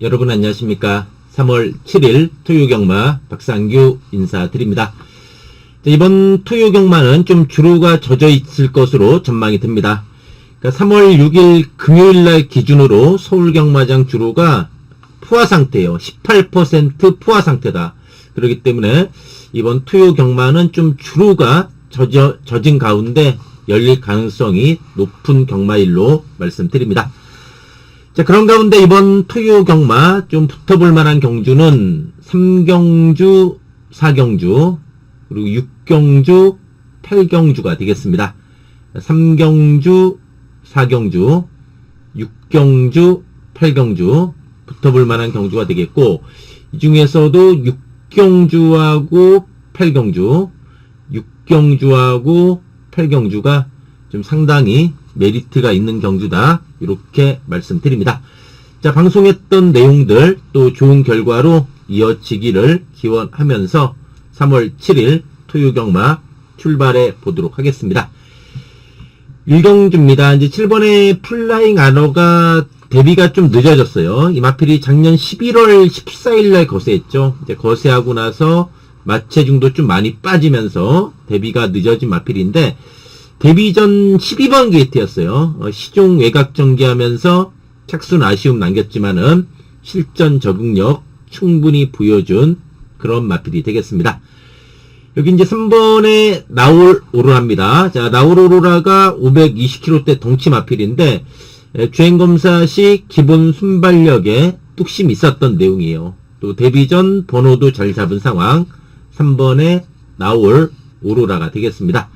여러분 안녕하십니까. 3월 7일 토요경마 박상규 인사드립니다. 이번 토요경마는 좀 주로가 젖어 있을 것으로 전망이 듭니다. 그러니까 3월 6일 금요일날 기준으로 서울경마장 주로가 포화 상태예요. 18% 포화 상태다. 그렇기 때문에 이번 토요경마는 좀 주로가 젖은 가운데 열릴 가능성이 높은 경마일로 말씀드립니다. 자, 그런 가운데 이번 토요 경마 좀 붙어볼 만한 경주는 3경주, 4경주, 그리고 6경주, 8경주가 되겠습니다. 3경주, 4경주, 6경주, 8경주 붙어볼 만한 경주가 되겠고, 이 중에서도 6경주하고 8경주, 6경주하고 8경주가 좀 상당히 메리트가 있는 경주다. 이렇게 말씀드립니다. 자, 방송했던 내용들 또 좋은 결과로 이어지기를 기원하면서 3월 7일 토요경마 출발해 보도록 하겠습니다. 1경주입니다. 이제 7번의 플라잉 아너가 데뷔가 좀 늦어졌어요. 이 마필이 작년 11월 14일날 거세했죠. 이제 거세하고 나서 마체중도 좀 많이 빠지면서 데뷔가 늦어진 마필인데, 데뷔 전 12번 게이트였어요. 시종 외곽 전개하면서 착순 아쉬움 남겼지만은 실전 적응력 충분히 보여준 그런 마필이 되겠습니다. 여기 이제 3번에 나올 오로라입니다. 자, 나올 오로라가 520kg대 덩치 마필인데, 주행검사 시 기본 순발력에 뚝심이 있었던 내용이에요. 또 데뷔 전 번호도 잘 잡은 상황. 3번에 나올 오로라가 되겠습니다.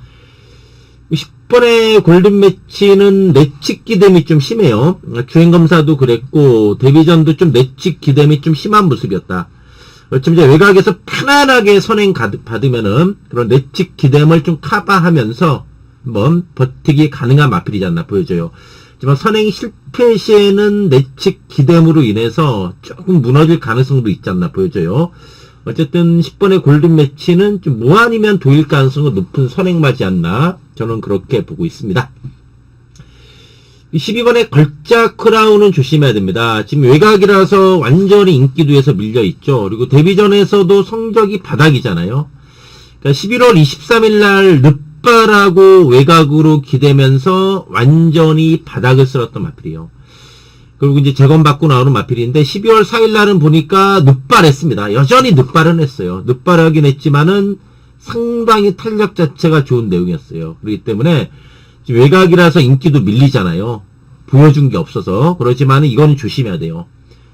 10번의 골든매치는 내측 기댐이 좀 심해요. 주행검사도 그랬고 데뷔전도 좀 내측 기댐이 좀 심한 모습이었다. 어쩌면 이제 외곽에서 편안하게 선행 받으면은 그런 내측 기댐을 좀 커버하면서 한번 버티기 가능한 마필이지 않나 보여져요. 하지만 선행 실패 시에는 내측 기댐으로 인해서 조금 무너질 가능성도 있지 않나 보여져요. 어쨌든 10번의 골든매치는 좀 뭐 아니면 도일 가능성이 높은 선행마지 않나 저는 그렇게 보고 있습니다. 12번의 걸작 크라운은 조심해야 됩니다. 지금 외곽이라서 완전히 인기도에서 밀려있죠. 그리고 데뷔전에서도 성적이 바닥이잖아요. 그러니까 11월 23일 날 늦바라고 외곽으로 기대면서 완전히 바닥을 쓸었던 마필이에요. 그리고 이제 재검받고 나오는 마필인데 12월 4일 날은 보니까 늑발했습니다. 여전히 늑발은 했어요. 늑발하긴 했지만은 상당히 탄력 자체가 좋은 내용이었어요. 그렇기 때문에 지금 외곽이라서 인기도 밀리잖아요. 보여준 게 없어서. 그렇지만은 이건 조심해야 돼요.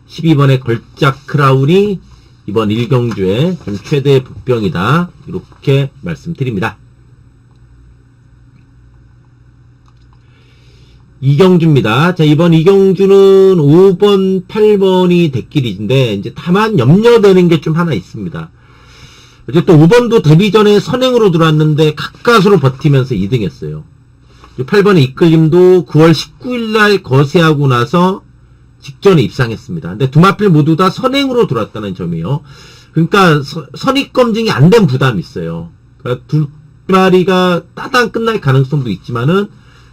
12번의 걸작 크라운이 이번 1경주의 좀 최대 복병이다. 이렇게 말씀드립니다. 2경주입니다. 자, 이번 2경주는 5번, 8번이 대길인데, 이제 다만 염려되는 게 좀 하나 있습니다. 어쨌든 5번도 데뷔 전에 선행으로 들어왔는데, 가까스로 버티면서 2등 했어요. 8번의 이끌림도 9월 19일날 거세하고 나서 직전에 입상했습니다. 근데 두 마필 모두 다 선행으로 들어왔다는 점이에요. 그러니까 선입 검증이 안 된 부담이 있어요. 그러니까 두 마리가 따당 끝날 가능성도 있지만은,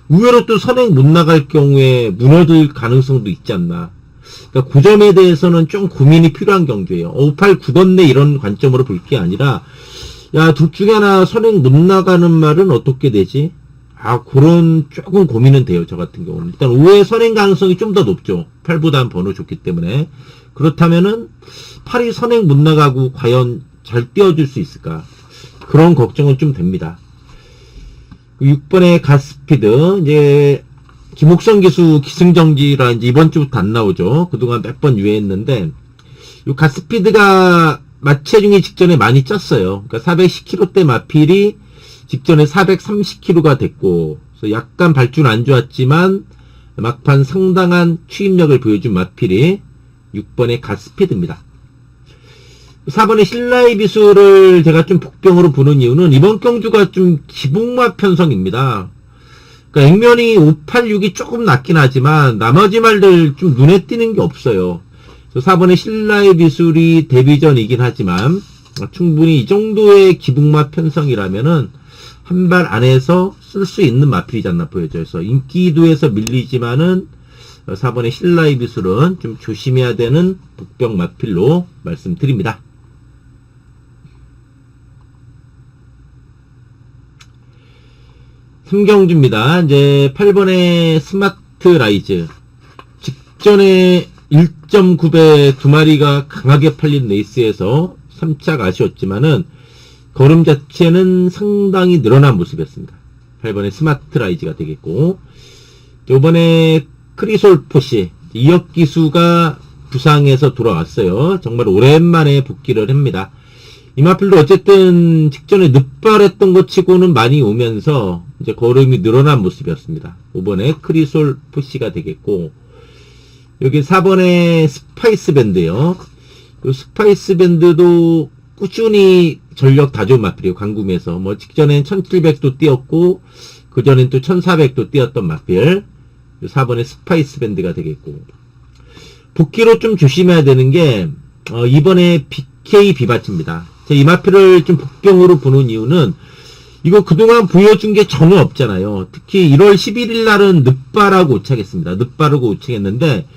의외로 또 선행 못 나갈 경우에 무너질 가능성도 있지 않나. 그러니까 그 점에 대해서는 좀 고민이 필요한 경주예요. 5, 8, 9던 내 이런 관점으로 볼 게 아니라, 야, 둘 중에 하나 선행 못 나가는 말은 어떻게 되지? 그런 조금 고민은 돼요, 저 같은 경우는. 일단 5의 선행 가능성이 좀 더 높죠. 8보다는 번호 좋기 때문에. 그렇다면은 8이 선행 못 나가고 과연 잘 띄워줄 수 있을까? 그런 걱정은 좀 됩니다. 6번의 가스피드, 이제, 김옥성 기수 기승정지라 이제 이번 주부터 안 나오죠. 그동안 몇 번 유예했는데, 이 가스피드가 마체중이 직전에 많이 쪘어요. 그러니까 410kg대 마필이 직전에 430kg가 됐고, 그래서 약간 발주는 안 좋았지만, 막판 상당한 추임력을 보여준 마필이 6번의 가스피드입니다. 4번의 신라의 비수를 제가 좀 복병으로 보는 이유는 이번 경주가 좀 기복마 편성입니다. 그러니까 액면이 586이 조금 낮긴 하지만 나머지 말들 좀 눈에 띄는 게 없어요. 그래서 4번의 신라의 비술이 데뷔전이긴 하지만 충분히 이 정도의 기복마 편성이라면은 한 발 안에서 쓸 수 있는 마필이지 않나 보여져요. 그래서 인기도에서 밀리지만은 4번의 신라의 비술은 좀 조심해야 되는 복병 마필로 말씀드립니다. 삼경주입니다. 이제 8번의 스마트 라이즈. 직전에 1.9배 두 마리가 강하게 팔린 레이스에서 3착 아쉬웠지만은 걸음 자체는 상당히 늘어난 모습이었습니다. 8번의 스마트 라이즈가 되겠고, 이번에 크리솔 포시 이혁 기수가 부상에서 돌아왔어요. 정말 오랜만에 복귀를 합니다. 이 마필도 어쨌든 직전에 늑발했던 것 치고는 많이 오면서 이제 걸음이 늘어난 모습이었습니다. 5번에 크리솔 포시가 되겠고, 여기 4번에 스파이스 밴드요. 그 스파이스 밴드도 꾸준히 전력 다 좋은 마필이에요. 강구미에서. 뭐 직전엔 1700도 뛰었고, 그전엔 또 1400도 뛰었던 마필. 4번에 스파이스 밴드가 되겠고. 복귀로 좀 조심해야 되는 게, 이번에 BK 비바치입니다. 이 마필을 좀 복병으로 보는 이유는, 이거 그동안 보여준 게 전혀 없잖아요. 특히 1월 11일 날은 늑발하고 우측했습니다. 늑발하고 우측했는데,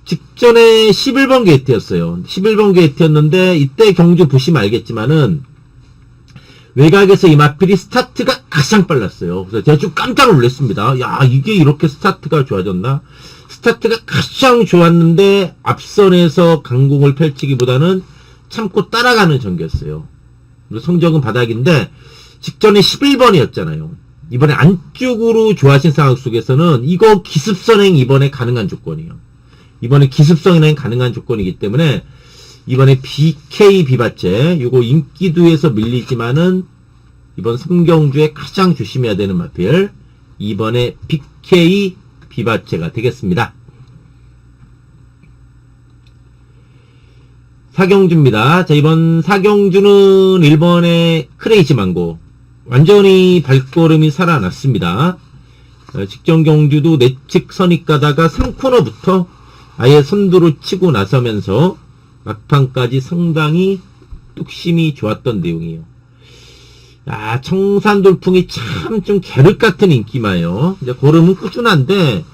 직전에 11번 게이트였어요. 11번 게이트였는데, 이때 경주 보시면 알겠지만은, 외곽에서 이 마필이 스타트가 가장 빨랐어요. 그래서 제가 좀 깜짝 놀랐습니다. 야, 이게 이렇게 스타트가 좋아졌나? 스타트가 가장 좋았는데, 앞선에서 강공을 펼치기보다는 참고 따라가는 전개였어요. 성적은 바닥인데, 직전에 11번이었잖아요. 이번에 안쪽으로 좋아하신 상황 속에서는 이거 기습선행 이번에 가능한 조건이에요. 이번에 기습선행 가능한 조건이기 때문에 이번에 BK 비바체 이거 인기두에서 밀리지만은 이번 삼경주에 가장 조심해야 되는 마필 이번에 BK 비바체가 되겠습니다. 사경주입니다. 자, 이번 사경주는 1번의 크레이지 망고. 완전히 발걸음이 살아났습니다. 직전 경주도 내측 선입 가다가 3코너부터 아예 선두로 치고 나서면서 막판까지 상당히 뚝심이 좋았던 내용이에요. 야, 청산돌풍이 참 좀 계륵 같은 인기마예요. 이제 걸음은 꾸준한데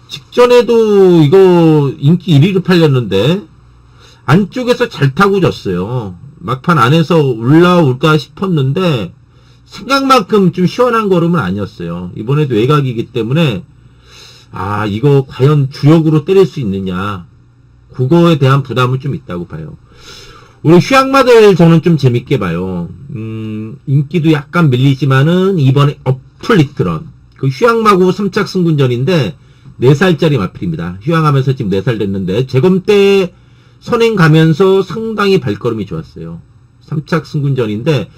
직전에도 이거 인기 1위로 팔렸는데 안쪽에서 잘 타고 졌어요. 막판 안에서 올라올까 싶었는데 생각만큼 좀 시원한 걸음은 아니었어요. 이번에도 외곽이기 때문에 아, 이거 과연 주력으로 때릴 수 있느냐, 그거에 대한 부담은 좀 있다고 봐요. 우리 휴양마들 저는 좀 재밌게 봐요. 인기도 약간 밀리지만은 이번에 어플리트런 그 휴양마고 3착 승군전인데 4살짜리 마필입니다. 휴양하면서 지금 4살 됐는데 재검 때 선행 가면서 상당히 발걸음이 좋았어요. 3착 승군전인데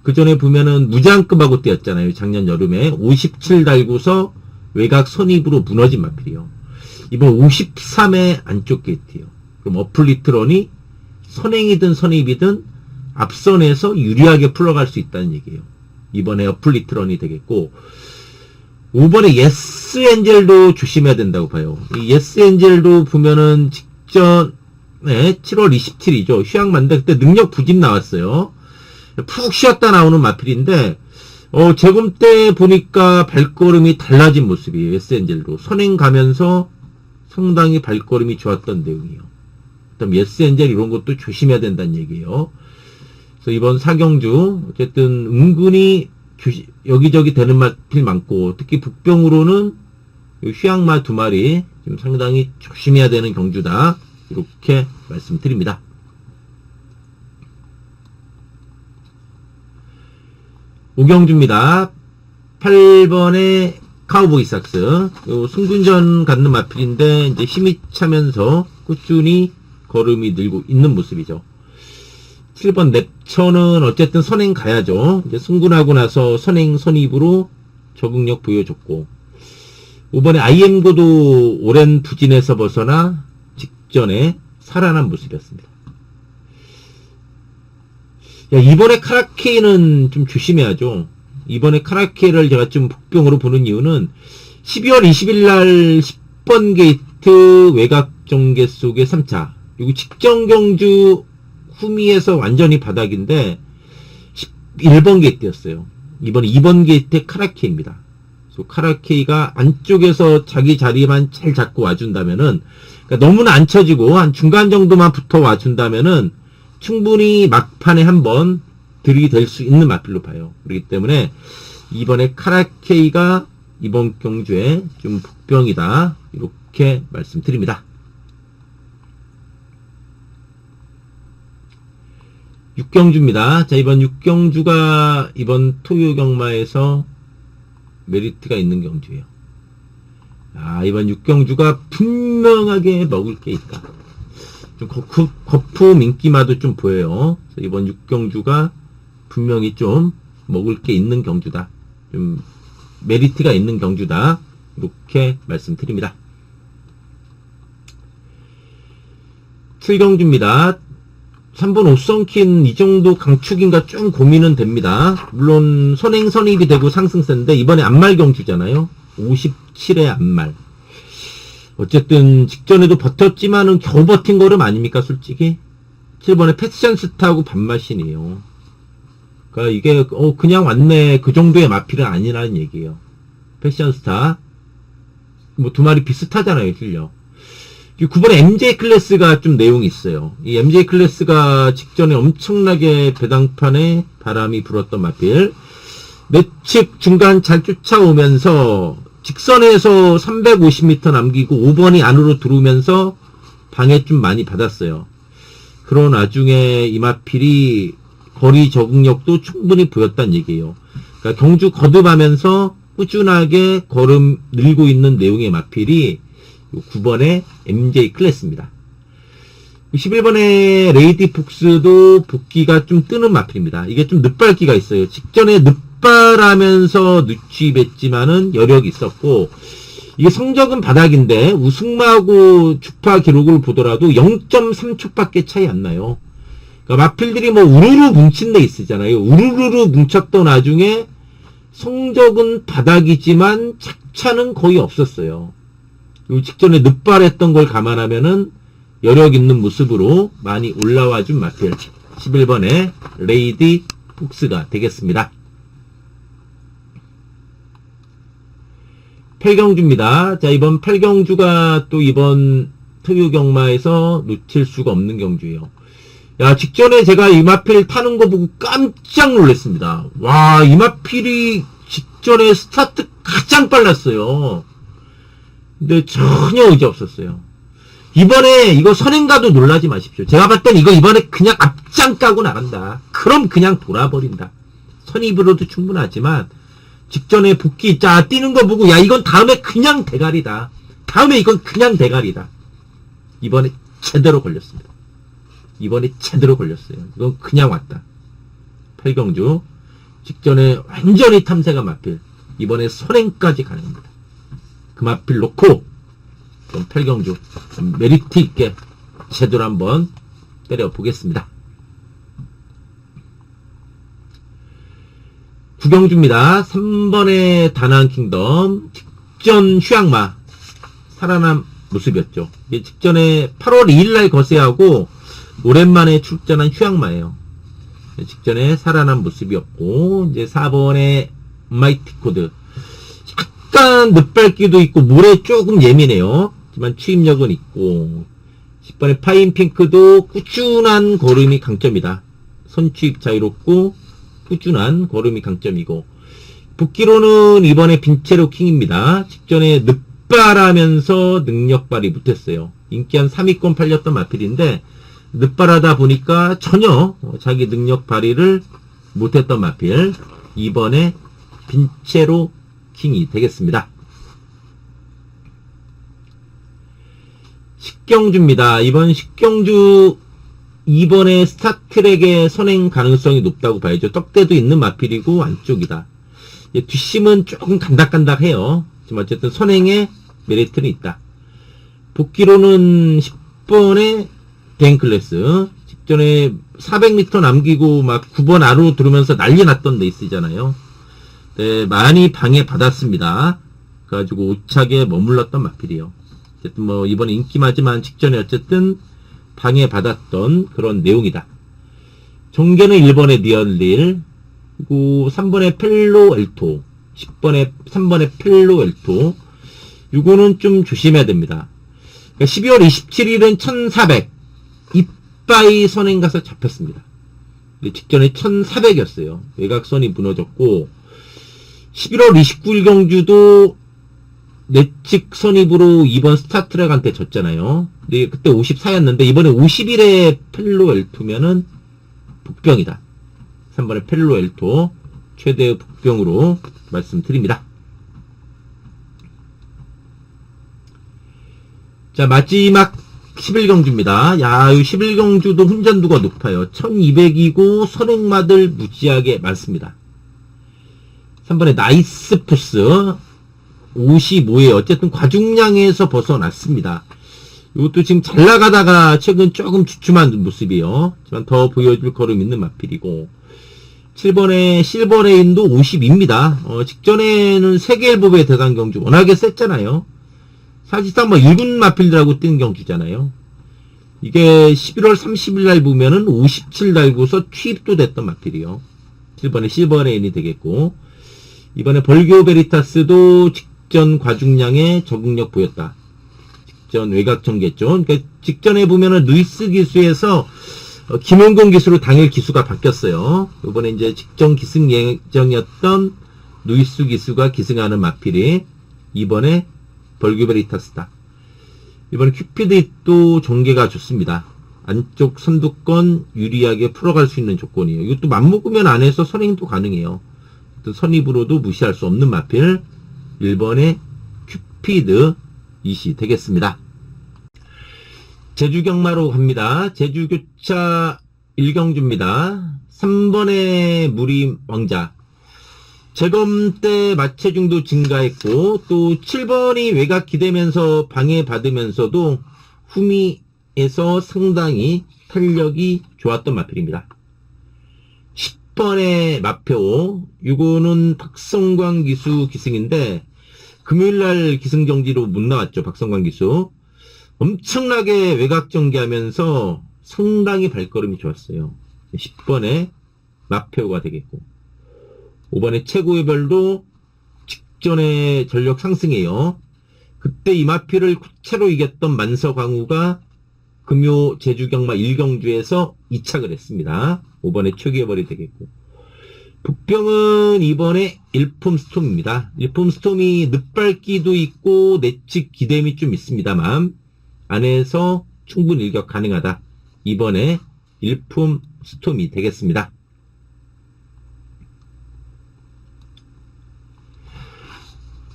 그 전에 보면은 무장급하고 뛰었잖아요. 작년 여름에 57 달고서 외곽 선입으로 무너진 마필이요. 이번 53의 안쪽 게이트요. 그럼 어플리트런이 선행이든 선입이든 앞선에서 유리하게 풀어갈 수 있다는 얘기예요. 이번에 어플리트런이 되겠고, 5번에 예스 엔젤도 조심해야 된다고 봐요. 이 예스 엔젤도 보면은 직전에 7월 27일이죠. 휴양만데 그때 능력 부진 나왔어요. 푹 쉬었다 나오는 마필인데 재검 때 보니까 발걸음이 달라진 모습이에요. 예스엔젤도 선행 가면서 상당히 발걸음이 좋았던 내용이에요. 그다음 예스엔젤 이런 것도 조심해야 된다는 얘기예요. 그래서 이번 사경주 어쨌든 은근히 여기저기 되는 마필 많고 특히 북병으로는 휴양마 2마리 지금 상당히 조심해야 되는 경주다. 이렇게 말씀드립니다. 오경주입니다. 8번의 카우보이 삭스. 승군전 갖는 마필인데, 이제 힘이 차면서 꾸준히 걸음이 늘고 있는 모습이죠. 7번 넵천은 어쨌든 선행 가야죠. 이제 승군하고 나서 선행 선입으로 적응력 보여줬고, 5번에 IM고도 오랜 부진에서 벗어나 직전에 살아난 모습이었습니다. 야, 이번에 카라케이는 좀 조심해야죠. 이번에 카라케이를 제가 좀 복병으로 보는 이유는 12월 20일 날 10번 게이트 외곽 전개 속의 3차. 이거 직전 경주 후미에서 완전히 바닥인데 11번 게이트였어요. 이번 2번 게이트의 카라케이입니다. 카라케이가 안쪽에서 자기 자리만 잘 잡고 와준다면은, 그러니까 너무나 안 쳐지고 한 중간 정도만 붙어 와준다면은 충분히 막판에 한번 들이댈 수 있는 마필로 봐요. 그렇기 때문에 이번에 카라케이가 이번 경주에 좀 복병이다, 이렇게 말씀드립니다. 6경주입니다. 자, 이번 6경주가 이번 토요경마에서 메리트가 있는 경주예요. 아, 이번 6경주가 분명하게 먹을 게 있다. 좀 거품 인기마도 좀 보여요. 이번 6경주가 분명히 좀 먹을 게 있는 경주다. 좀 메리트가 있는 경주다. 이렇게 말씀드립니다. 7경주입니다. 3번 오성킨 이 정도 강축인가 좀 고민은 됩니다. 물론 선행 선입이 되고 상승세인데 이번에 안말 경주잖아요. 57의 안말. 어쨌든 직전에도 버텼지만은 겨우 버틴 걸음 아닙니까, 솔직히? 7번에 패션 스타하고 반마신이에요. 그러니까 이게 그냥 왔네, 그 정도의 마필은 아니라는 얘기예요. 패션 스타 뭐 두 마리 비슷하잖아요, 실력. 9번에 MJ 클래스가 좀 내용이 있어요. 이 MJ 클래스가 직전에 엄청나게 배당판에 바람이 불었던 마필. 내측 중간 잘 쫓아오면서 직선에서 350m 남기고 5번이 안으로 들어오면서 방해 좀 많이 받았어요. 그런 와중에 이 마필이 거리 적응력도 충분히 보였다는 얘기예요. 그러니까 경주 거듭하면서 꾸준하게 걸음 늘고 있는 내용의 마필이 9번의 MJ 클래스입니다. 11번의 레이디 폭스도 복귀가 좀 뜨는 마필입니다. 이게 좀 늦발기가 있어요. 직전에 늦발하면서 늦취입했지만은 여력이 있었고, 이게 성적은 바닥인데 우승마하고 주파 기록을 보더라도 0.3초밖에 차이 안 나요. 그러니까 마필들이 뭐 우르르 뭉친 데 있으잖아요. 우르르 뭉쳤던 와중에 성적은 바닥이지만 착차는 거의 없었어요. 직전에 늦발했던 걸 감안하면은 여력 있는 모습으로 많이 올라와 준 마필 11번의 레이디 폭스가 되겠습니다. 8경주입니다. 자, 이번 8경주가 또 이번 토요경마에서 놓칠 수가 없는 경주예요. 야, 직전에 제가 이 마필 타는 거 보고 깜짝 놀랐습니다. 와, 이 마필이 직전에 스타트 가장 빨랐어요. 근데 전혀 의지 없었어요. 이번에 이거 선행가도 놀라지 마십시오. 제가 봤을 땐 이거 이번에 그냥 앞장 까고 나간다. 그럼 그냥 돌아버린다. 선입으로도 충분하지만 직전에 복귀 자 뛰는 거 보고 야 이건 다음에 그냥 대가리다. 다음에 이건 그냥 대가리다. 이번에 제대로 걸렸습니다. 이번에 제대로 걸렸어요. 이건 그냥 왔다. 8경주 직전에 완전히 탐색가 마필. 이번에 선행까지 가는 겁니다. 그 마필 놓고 좀 8경주 좀 메리트 있게 제대로 한번 때려보겠습니다. 9경주입니다. 3번의 다나한 킹덤 직전 휴양마 살아남 모습이었죠. 이게 직전에 8월 2일날 거세하고 오랜만에 출전한 휴양마예요. 직전에 살아난 모습이었고, 이제 4번의 마이티 코드 약간 늦발기도 있고 물에 조금 예민해요. 하지만 추임력은 있고, 10번의 파인핑크도 꾸준한 걸음이 강점이다. 선추입 자유롭고 꾸준한 걸음이 강점이고, 복귀로는 이번에 빈체로 킹입니다. 직전에 늦발하면서 능력발이 못했어요. 인기 한 3위권 팔렸던 마필인데 늦발하다 보니까 전혀 자기 능력 발휘를 못했던 마필. 이번에 빈체로 킹이 되겠습니다. 10경주입니다. 이번 10경주 이번에 스타트랙의 선행 가능성이 높다고 봐야죠. 떡대도 있는 마필이고 안쪽이다. 뒷심은 조금 간닥간닥해요. 지금 어쨌든 선행에 메리트는 있다. 복귀로는 10번의 댕클래스 직전에 400m 남기고 막 9번 안으로 들어오면서 난리 났던 레이스잖아요. 네, 많이 방해받았습니다. 그래가지고 오차게 머물렀던 마필이에요. 어쨌든 뭐 이번에 인기마지만 직전에 어쨌든 방해받았던 그런 내용이다. 정계는 1번의 니얼릴, 그리고 3번의 펠로 엘토, 10번에 3번에 펠로엘토. 요거는 좀 조심해야 됩니다. 그러니까 12월 27일은 1400 이빠이 선행 가서 잡혔습니다. 직전에 1400이었어요. 외곽선이 무너졌고 11월 29일 경주도 내측 선입으로 2번 스타트랙한테 졌잖아요. 근데 그때 54였는데 이번에 50일에 펠로엘토면은 복병이다. 3번에 펠로엘토 최대의 복병으로 말씀드립니다. 자, 마지막 11경주입니다. 야, 이 11경주도 혼전도가 높아요. 1200이고 선행마들 무지하게 많습니다. 3번에 나이스 포스 55에 어쨌든 과중량에서 벗어났습니다. 이것도 지금 잘 나가다가 최근 조금 주춤한 모습이요. 하지만 더 보여줄 걸음 있는 마필이고 7번에 실버레인도 52입니다. 직전에는 세계일보배 대강경주 워낙에 셌잖아요. 사실상 뭐 1군 마필들하고 뛴 경주잖아요. 이게 11월 30일 날 보면은 57 달고서 취입도 됐던 마필이요. 7번에 실버레인이 되겠고 이번에 벌교 베리타스도 직전 과중량에 적응력 보였다. 직전 외곽 전개죠. 그러니까 직전에 보면은 루이스 기수에서 김용곤 기수로 당일 기수가 바뀌었어요. 이번에 이제 직전 기승 예정이었던 루이스 기수가 기승하는 마필이 이번에 벌교 베리타스다. 이번에 큐피드도 전개가 좋습니다. 안쪽 선두권 유리하게 풀어갈 수 있는 조건이에요. 이것도 맘먹으면 안에서 선행도 가능해요. 또 선입으로도 무시할 수 없는 마필 1번의 큐피드 이시 되겠습니다. 제주경마로 갑니다. 제주교차 1경주입니다. 3번의 무림 왕자 재검 때 마체중도 증가했고 또 7번이 외곽 기대면서 방해받으면서도 후미에서 상당히 탄력이 좋았던 마필입니다. 10번의 마표 이거는 박성광 기수 기승인데 금요일날 기승정지로 못 나왔죠. 박성광 기수 엄청나게 외곽 전개하면서 상당히 발걸음이 좋았어요. 10번의 마표가 되겠고 5번의 최고의 별도 직전에 전력 상승해요. 그때 이 마필을 쿠체로 이겼던 만서광우가 금요 제주경마 1경주에서 2착을 했습니다. 5번에 최고의 별이 되겠고 북병은 2번에 일품스톰입니다. 일품스톰이 늦밟기도 있고 내측 기댐이 좀 있습니다만 안에서 충분히 일격 가능하다. 2번에 일품스톰이 되겠습니다.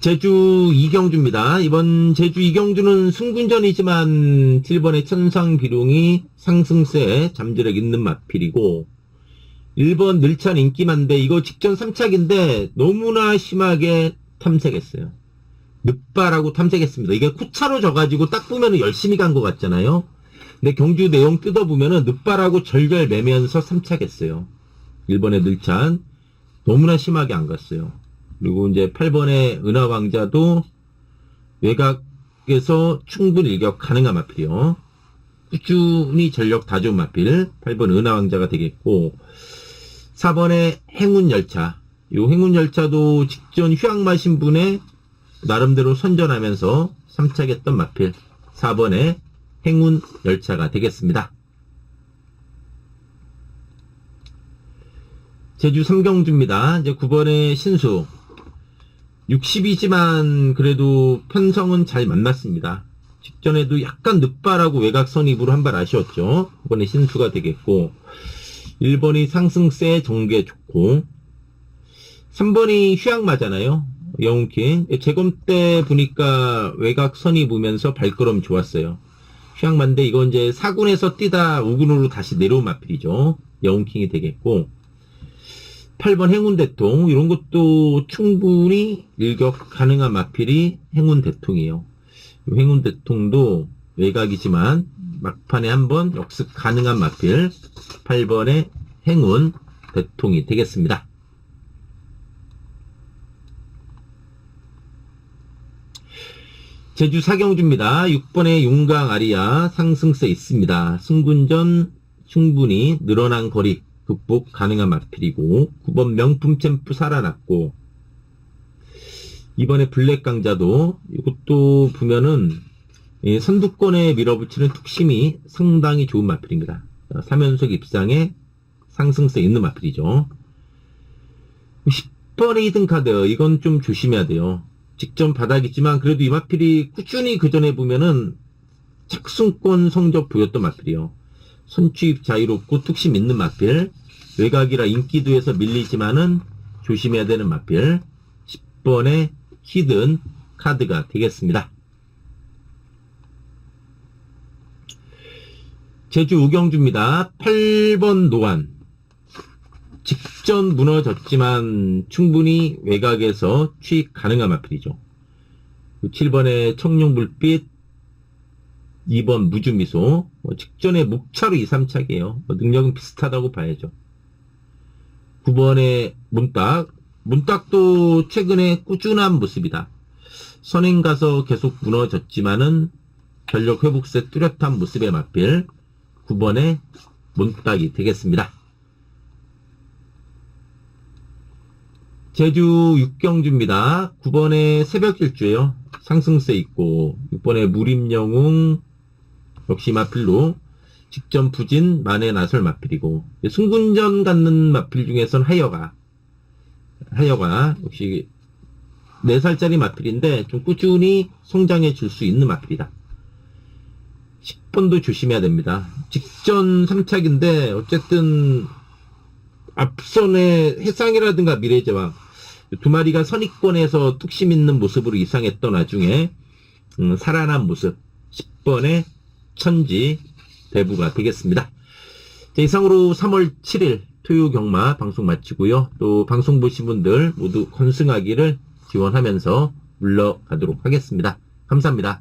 제주 2경주입니다. 이번 제주 2경주는 승군전이지만 7번의 천상비룡이 상승세 잠재력 있는 마필이고 1번 늘찬 인기만데 이거 직전 3착인데 너무나 심하게 탐색했어요. 늦바라고 탐색했습니다. 이게 쿠차로 져가지고 딱 보면은 열심히 간 것 같잖아요. 근데 경주 내용 뜯어보면은 늦바라고 절절 매면서 3착했어요. 1번의 늘찬 너무나 심하게 안 갔어요. 그리고 이제 8번의 은하왕자도 외곽에서 충분히 일격 가능한 마필이요. 꾸준히 전력 다 좋은 마필 8번 은하왕자가 되겠고 4번의 행운열차 요 행운열차도 직전 휴양마 신분에 나름대로 선전하면서 3착했던 마필 4번의 행운열차가 되겠습니다. 제주 3경주입니다. 이제 9번의 신수 60이지만 그래도 편성은 잘 만났습니다. 직전에도 약간 늦바라고 외곽 선입으로 한 발 아쉬웠죠. 9번의 신수가 되겠고 1번이 상승세 전개 좋고 3번이 휴양마잖아요. 영웅킹 재검 때 보니까 외곽 선입으면서 발걸음 좋았어요. 휴양마인데 이건 이제 4군에서 뛰다 5군으로 다시 내려온 마필이죠. 영웅킹이 되겠고 8번 행운대통 이런 것도 충분히 일격 가능한 마필이 행운대통이에요. 행운대통도 외곽이지만 막판에 한번 역습 가능한 마필 8번의 행운대통이 되겠습니다. 제주 4경주입니다. 6번의 용강 아리아 상승세 있습니다. 승군전 충분히 늘어난 거리 극복 가능한 마필이고 9번 명품 챔프 살아났고 이번에 블랙 강자도 이것도 보면은 선두권에 밀어붙이는 툭심이 상당히 좋은 마필입니다. 3연속 입상에 상승세 있는 마필이죠. 10번의 2등 카드, 이건 좀 조심해야 돼요. 직전 바닥이지만 그래도 이 마필이 꾸준히 그 전에 보면은 착승권 성적 보였던 마필이요. 선취입 자유롭고 툭심 있는 마필, 외곽이라 인기도에서 밀리지만은 조심해야 되는 마필, 10번의 히든 카드가 되겠습니다. 제주 우경주입니다. 8번 노안. 직전 무너졌지만 충분히 외곽에서 취익 가능한 마필이죠. 7번의 청룡불빛, 2번 무주미소, 직전에 목차로 2, 3차기예요. 능력은 비슷하다고 봐야죠. 9번의 문딱, 문딱도 최근에 꾸준한 모습이다. 선행 가서 계속 무너졌지만은 전력 회복세 뚜렷한 모습의 마필, 9번의 문딱이 되겠습니다. 제주 육경주입니다. 9번의 새벽일주예요. 상승세 있고 6번의 무림영웅 역시 마필로 직전 부진 만에 나설 마필이고, 승군전 갖는 마필 중에선 하여가 역시 4살짜리 마필인데 좀 꾸준히 성장해 줄 수 있는 마필이다. 10번도 조심해야 됩니다. 직전 3착인데 어쨌든 앞선의 해상이라든가 미래제왕 두 마리가 선입권에서 뚝심 있는 모습으로 이상했던 와중에 살아난 모습, 10번의 천지 대부가 되겠습니다. 자, 이상으로 3월 7일 토요 경마 방송 마치고요. 또 방송 보신 분들 모두 건승하기를 기원하면서 물러가도록 하겠습니다. 감사합니다.